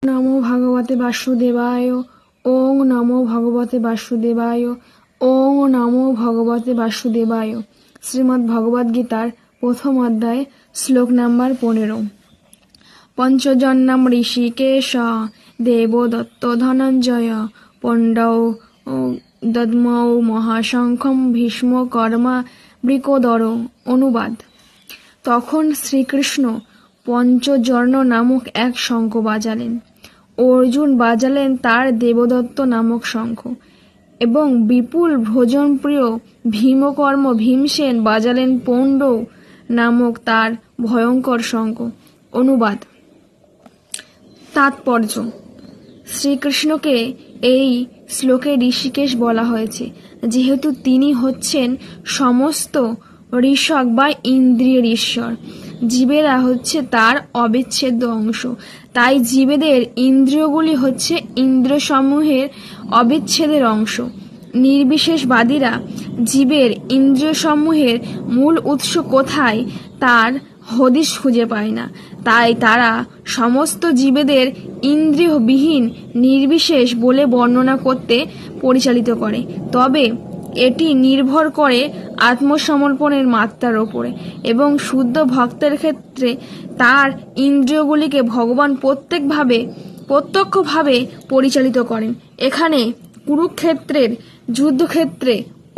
নমো ভগবতে বাসুদেবায়। ওং নমো ভগবতে বাসুদেবায়। ওং নমো ভগবতে বাসুদেবায়। শ্রীমদ্ ভগবদ গীতার প্রথম অধ্যায়, শ্লোক নাম্বার 15। পঞ্চজন্যম ঋষিকেশ দেবদত্ত ধনঞ্জয় পণ্ডৌ দদ্মৌ মহাশঙ্খম ভীষ্ম কর্মা বৃকোদর। অনুবাদ: তখন শ্রীকৃষ্ণ পঞ্চজন্য নামক এক শঙ্খ বাজালেন। অর্জুন বাজালেন তার দেবদত্ত নামক শঙ্খ, এবং বিপুল ভোজনপ্রিয় ভীমকর্ম ভীমসেন বাজালেন পণ্ডৌ নামক তার ভয়ঙ্কর শঙ্খ। অনুবাদ: তাৎপর্য: শ্রীকৃষ্ণকে এই শ্লোকে ঋষিকেশ বলা হয়েছে যেহেতু তিনি হচ্ছেন সমস্ত ঋষক বা ইন্দ্রিয়ের ঈশ্বর। জীবেরা হচ্ছে তার অবিচ্ছেদ্য অংশ, তাই জীবেদের ইন্দ্রিয়গুলি হচ্ছে ইন্দ্রিয়সমূহের অবিচ্ছেদের অংশ। নির্বিশেষবাদীরা জীবের ইন্দ্রিয়সমূহের মূল উৎস কোথায় তার হদিশ খুঁজে পায় না, তাই তারা সমস্ত জীবেদের ইন্দ্রিয়বিহীন নির্বিশেষ বলে বর্ণনা করতে পরিচালিত করে। তবে এটি নির্ভর করে আত্মসমর্পণের মাত্রার ওপরে, এবং শুদ্ধ ভক্তের ক্ষেত্রে তার ইন্দ্রিয়গুলিকে ভগবান প্রত্যক্ষভাবে পরিচালিত করেন। এখানে কুরুক্ষেত্রের যুদ্ধক্ষেত্রে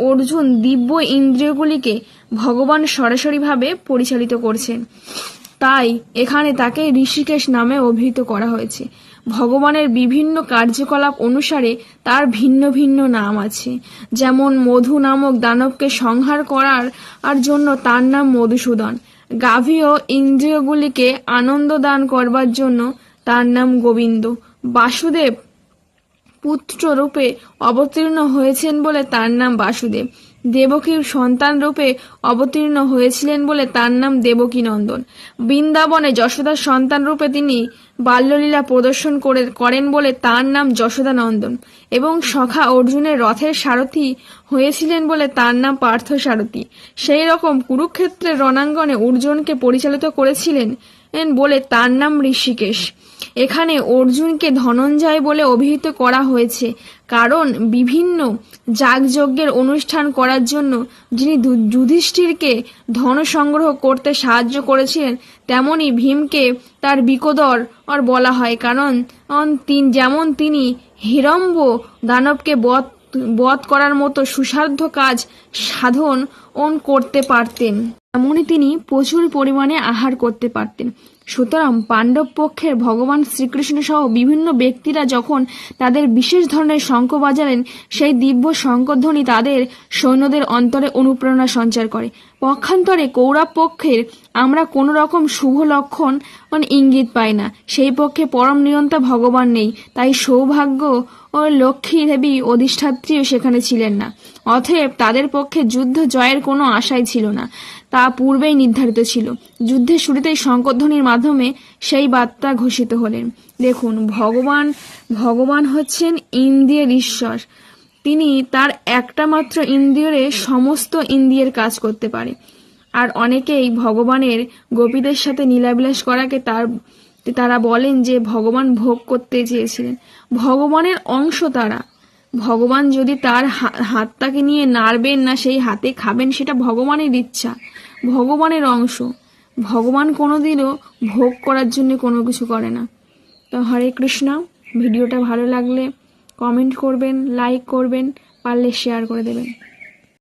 অর্জুন দিব্য ইন্দ্রিয়গুলিকে ভগবান সরাসরিভাবে পরিচালিত করছেন, তাই এখানে তাকে ঋষিকেশ নামে অভিহিত করা হয়েছে। ভগবানের বিভিন্ন কার্যকলাপ অনুসারে তার ভিন্ন ভিন্ন নাম আছে। যেমন মধু নামক দানবকে সংহার করার জন্য তার নাম মধুসূদন, গাভীয় ইন্দ্রিয়গুলিকে আনন্দ দান করবার জন্য তার নাম গোবিন্দ, বাসুদেব পুত্র রূপে অবতীর্ণ হয়েছেন বলে তার নাম বাসুদেব, দেবকীর সন্তান রূপে অবতীর্ণ হয়েছিলেন বলে তার নাম দেবকী নন্দন, বৃন্দাবনে যশোদার সন্তান রূপে তিনি বাল্যলীলা প্রদর্শন করেন বলে তার নাম যশোদা নন্দন, এবং সখা অর্জুনের রথের সারথি হয়েছিলেন বলে তার নাম পার্থ সারথি। সেই রকম কুরুক্ষেত্রের রণাঙ্গনে অর্জুনকে পরিচালিত করেছিলেন বলে তার নাম ঋষিকেশ। এখানে অর্জুনকে ধনঞ্জয় বলে অভিহিত করা হয়েছে, কারণ বিভিন্ন যাগযজ্ঞের অনুষ্ঠান করার জন্য যিনি যুধিষ্ঠিরকে ধন সংগ্রহ করতে সাহায্য করেছিলেন, তেমনি ভীমকে তার বৃকোদর বলা হয়, কারণ যেমন তিনি হিড়ম্ব দানবকে বধ করার মতো সুসাধ্য কাজ সাধন করতে পারতেন, তেমনি তিনি প্রচুর পরিমাণে আহার করতে পারতেন। সুতরাং পাণ্ডব পক্ষের ভগবান শ্রীকৃষ্ণ সহ বিভিন্ন ব্যক্তিরা যখন তাদের বিশেষ ধরনের শঙ্খ বাজালেন, সেই দিব্য শঙ্খধ্বনি তাদের সৈন্যদের অন্তরে অনুপ্রেরণা সঞ্চার করে। পক্ষান্তরে কৌরব পক্ষের আমরা কোনো রকম শুভ লক্ষণ ইঙ্গিত পাই না। সেই পক্ষে পরম নিয়ন্তা ভগবান নেই, তাই সৌভাগ্য ও লক্ষ্মী দেবী অধিষ্ঠাত্রীও সেখানে ছিলেন না। অতএব তাদের পক্ষে যুদ্ধ জয়ের কোনো আশাই ছিল না, তা পূর্বেই নির্ধারিত ছিল। যুদ্ধের শুরুতেই শঙ্খধ্বনির মাধ্যমে সেই বার্তা ঘোষিত হলেন। দেখুন, ভগবান হচ্ছেন ইন্দ্রিয়ের ঈশ্বর। তিনি তার একটা মাত্র ইন্দ্রিয়ে সমস্ত ইন্দ্রিয়ের কাজ করতে পারে। আর অনেকেই ভগবানের গোপীদের সাথে লীলাবিলাস করাকে তারা বলেন যে ভগবান ভোগ করতে চেয়েছিলেন। ভগবানের অংশ তারা। ভগবান যদি তার হাতটাকে নিয়ে নাড়বেন না, সেই হাতে খাবেন, সেটা ভগবানের ইচ্ছা, ভগবানের অংশ। ভগবান কোনোদিনও ভোগ করার জন্য কোনো কিছু করে না। তো হরে কৃষ্ণ। ভিডিওটা ভালো লাগলে কমেন্ট করবেন, লাইক করবেন, পারলে শেয়ার করে দেবেন।